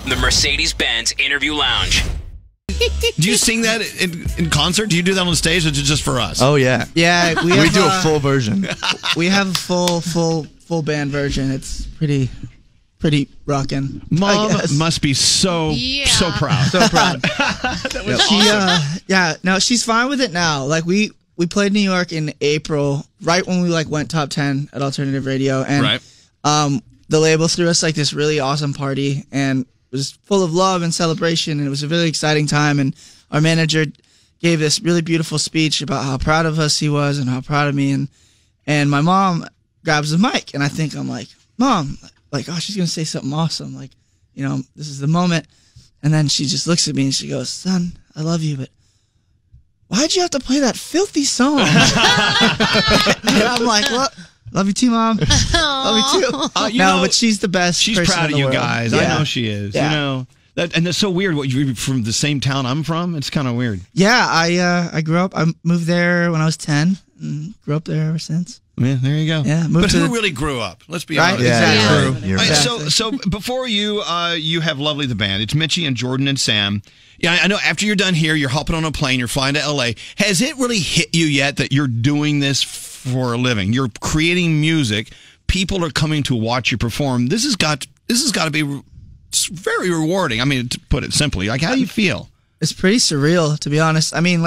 The Mercedes-Benz Interview Lounge. Do you sing that in concert? Do you do that on stage, or is it just for us? Oh yeah, Yeah, we we do a full version. We have a full band version. It's pretty rockin'. Mom must be so proud. So proud. That was awesome. No, she's fine with it now. Like we played New York in April, right when we went top 10 at alternative radio, and the label threw us this really awesome party, and it was full of love and celebration, and it was a really exciting time. And our manager gave this really beautiful speech about how proud of us he was and how proud of me, and my mom grabs the mic, and I'm like, Mom, oh, she's gonna say something awesome, this is the moment. And then she just looks at me and she goes, son, I love you, but why'd you have to play that filthy song? And I'm like, what? Love you too, Mom. Love you too. But she's the best. She's person proud in of the you world. guys. Yeah. I know she is. Yeah. And that's so weird. What, you're from the same town I'm from? It's kind of weird. Yeah, I grew up. I moved there when I was 10 and grew up there ever since. Yeah, there you go. Yeah, but who really grew up? Let's be honest. Yeah, Exactly. So before you have Lovely the Band. It's Mitchie and Jordan and Sam. Yeah, I know after you're done here, you're hopping on a plane, you're flying to L.A. Has it really hit you yet that you're doing this for a living? You're creating music. People are coming to watch you perform. This has got to be very rewarding. I mean, to put it simply, how do you feel? It's pretty surreal, to be honest. I mean,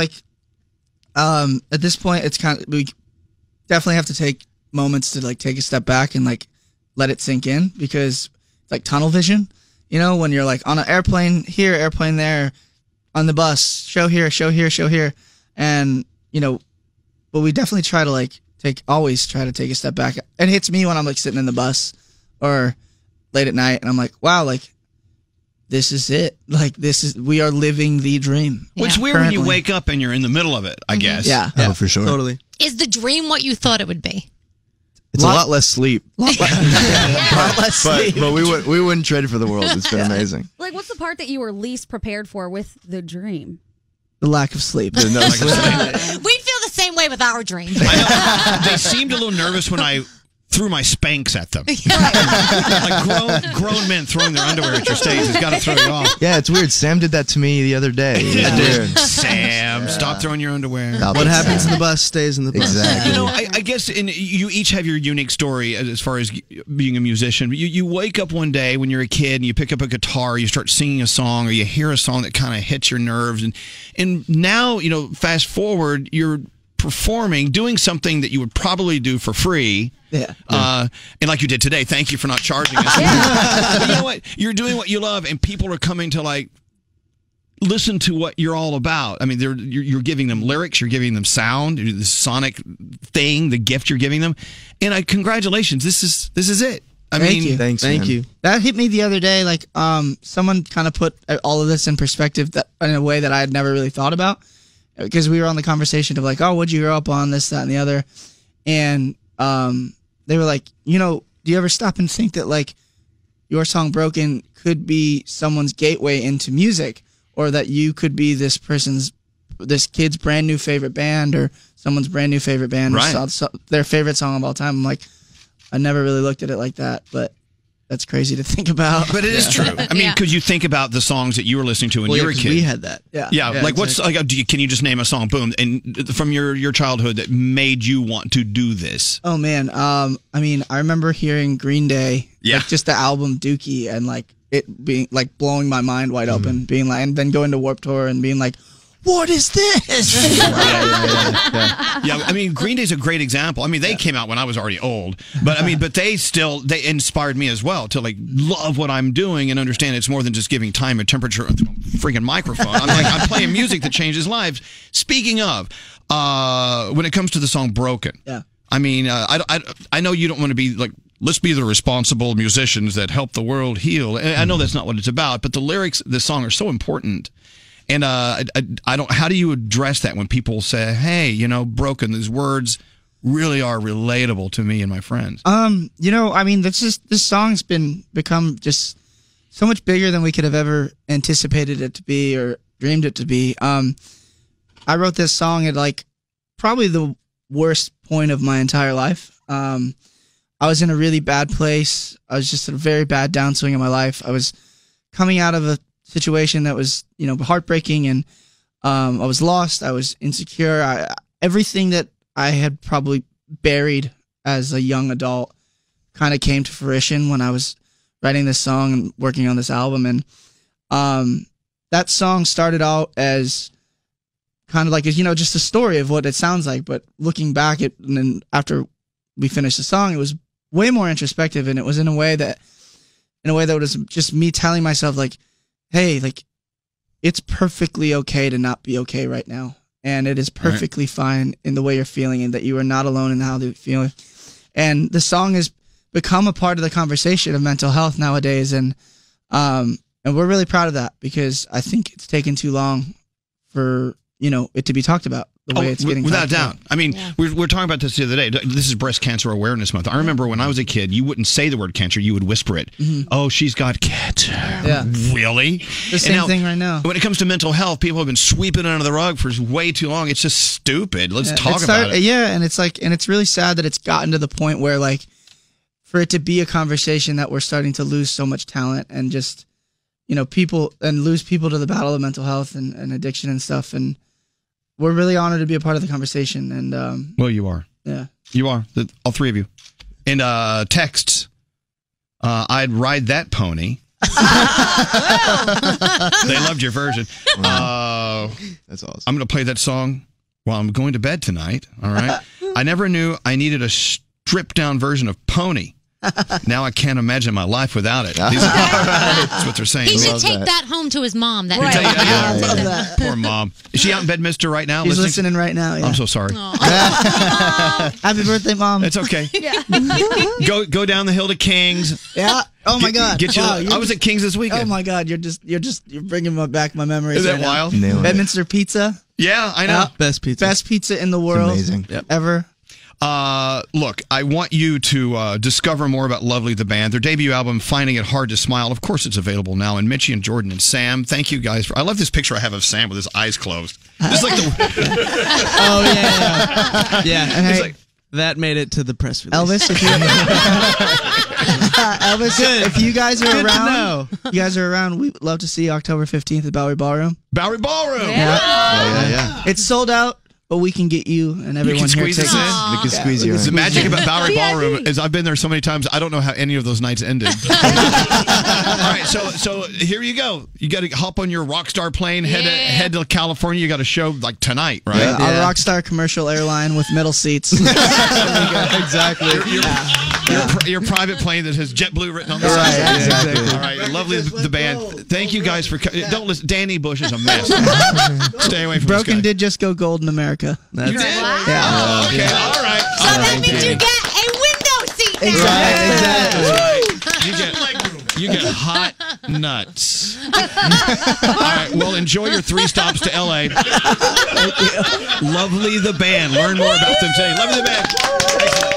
at this point, it's we definitely have to take moments to take a step back and let it sink in, because it's tunnel vision. When you're on an airplane here, airplane there, on the bus, show here, show here, show here, and but we definitely try to always try to take a step back. It hits me when I'm sitting in the bus or late at night, and I'm like, wow, this is it. We are living the dream. Which weird when you wake up and you're in the middle of it, I guess. Yeah. Oh, for sure. Totally. Is the dream what you thought it would be? It's a lot less sleep. Lot less sleep. But we wouldn't trade it for the world. It's been amazing. What's the part that you were least prepared for with the dream? The lack of sleep. We feel the same way with our dreams. I know. They seemed a little nervous when I threw my Spanx at them. Grown men throwing their underwear at your stage has got to throw you off. Yeah, it's weird. Sam did that to me the other day. Sam, stop throwing your underwear. What happens in the bus stays in the bus. Exactly. I guess you each have your unique story as far as being a musician. You wake up one day when you're a kid and you pick up a guitar, you start singing a song, or you hear a song that kind of hits your nerves, and now fast forward, you're performing, doing something that you would probably do for free. Yeah. And like you did today, thank you for not charging us. But you know what? You're doing what you love, and people are coming to listen to what you're all about. I mean, you're giving them lyrics, you're giving them sound, the sonic thing, the gift you're giving them. And congratulations, this is it. Thank you. Thanks, Thank man. you. That hit me the other day. Someone kind of put all of this in perspective in a way that I had never really thought about. Because we were on the conversation of oh, what'd you grow up on, this, that, and the other. And they were like, do you ever stop and think that your song Broken could be someone's gateway into music, or that you could be this kid's brand new favorite band, or someone's brand new favorite band, or their favorite song of all time? I'm like, I never really looked at it like that, but that's crazy to think about. But it is true. I mean, because you think about the songs that you were listening to when you were a kid. We had that. Yeah. What's can you just name a song, boom, and from your childhood that made you want to do this? Oh man, I remember hearing Green Day, just the album Dookie, and it being blowing my mind wide open, being and then going to Warped Tour and being what is this? Yeah. I mean, Green Day's a great example. I mean, they came out when I was already old, but but they inspired me as well to love what I'm doing and understand it's more than just giving time and temperature a freaking microphone. I'm playing music that changes lives. Speaking of, when it comes to the song Broken, I mean, I know you don't want to be let's be the responsible musicians that help the world heal. And I know that's not what it's about, but the lyrics of this song are so important. And I don't. How do you address that when people say, "Hey, Broken"? These words really are relatable to me and my friends. This song's become just so much bigger than we could have ever anticipated it to be or dreamed it to be. I wrote this song at probably the worst point of my entire life. I was in a really bad place. I was just at a very bad downswing in my life. I was coming out of a situation that was, heartbreaking, and I was lost. I was insecure. Everything that I had probably buried as a young adult kind of came to fruition when I was writing this song and working on this album. And that song started out as kind of like, just a story of what it sounds like. But looking back, and then after we finished the song, it was way more introspective, and it was in a way that was just me telling myself, like, hey, like, it's perfectly okay to not be okay right now. And it is perfectly fine in the way you're feeling, and that you are not alone in how you're feeling. And the song has become a part of the conversation of mental health nowadays. And we're really proud of that, because I think it's taken too long for, it to be talked about the way it's getting without talked doubt. I mean, we're talking about this the other day. This is Breast Cancer Awareness Month. I remember when I was a kid, you wouldn't say the word cancer, you would whisper it. Oh, she's got cancer. Yeah. Really? The same thing right now. When it comes to mental health, people have been sweeping it under the rug for way too long. It's just stupid. Let's talk about it. Yeah, and it's really sad that it's gotten to the point where, like, for it to be a conversation, that we're starting to lose so much talent, and just, people, and lose people to the battle of mental health and addiction and stuff. And we're really honored to be a part of the conversation. And well, you are. Yeah, you are. All three of you. And texts. I'd ride that pony. They loved your version. That's awesome. I'm going to play that song while I'm going to bed tonight. All right. I never knew I needed a stripped down version of Pony. Now I can't imagine my life without it. That's what they're saying. He should take that home to his mom. That right. Poor mom. Is she out in Bedminster right now? He's listening right now. Yeah. I'm so sorry. Happy birthday, Mom. It's okay. Yeah. Go down the hill to King's. Yeah. Oh my God. I was at King's this weekend. Oh my God. You're bringing back my memories. Is that wild? Bedminster Pizza. Yeah, I know. Best pizza. Best pizza in the world. It's amazing. Ever. Look, I want you to discover more about Lovely the Band. Their debut album, Finding It Hard to Smile, of course it's available now. And Mitchie and Jordan and Sam, thank you guys. I love this picture I have of Sam with his eyes closed. It's like oh, yeah. Yeah, and hey, that made it to the press release. Elvis, if you guys are around, we'd love to see you October 15th at Bowery Ballroom. Bowery Ballroom! Yeah. It's sold out. But we can get you and everyone here tickets. We can squeeze you in. The magic about Bowery Ballroom is I've been there so many times, I don't know how any of those nights ended. All right, so here you go. You got to hop on your Rockstar plane, head to California. You got a show like tonight, right? Yeah, our Rockstar commercial airline with middle seats. Exactly. Your private plane that has JetBlue written on the side. side. Exactly. All right, Lovely the Band. Thank you guys for don't listen. Danny Bush is a mess. Stay away from Broken this guy. did just go gold in America. You did? Wow. Yeah. Okay, all right. So that means you get a window seat now. Exactly. You get hot nuts. All right, well, enjoy your 3 stops to L.A. Lovely the Band. Learn more about them today. Lovely the Band.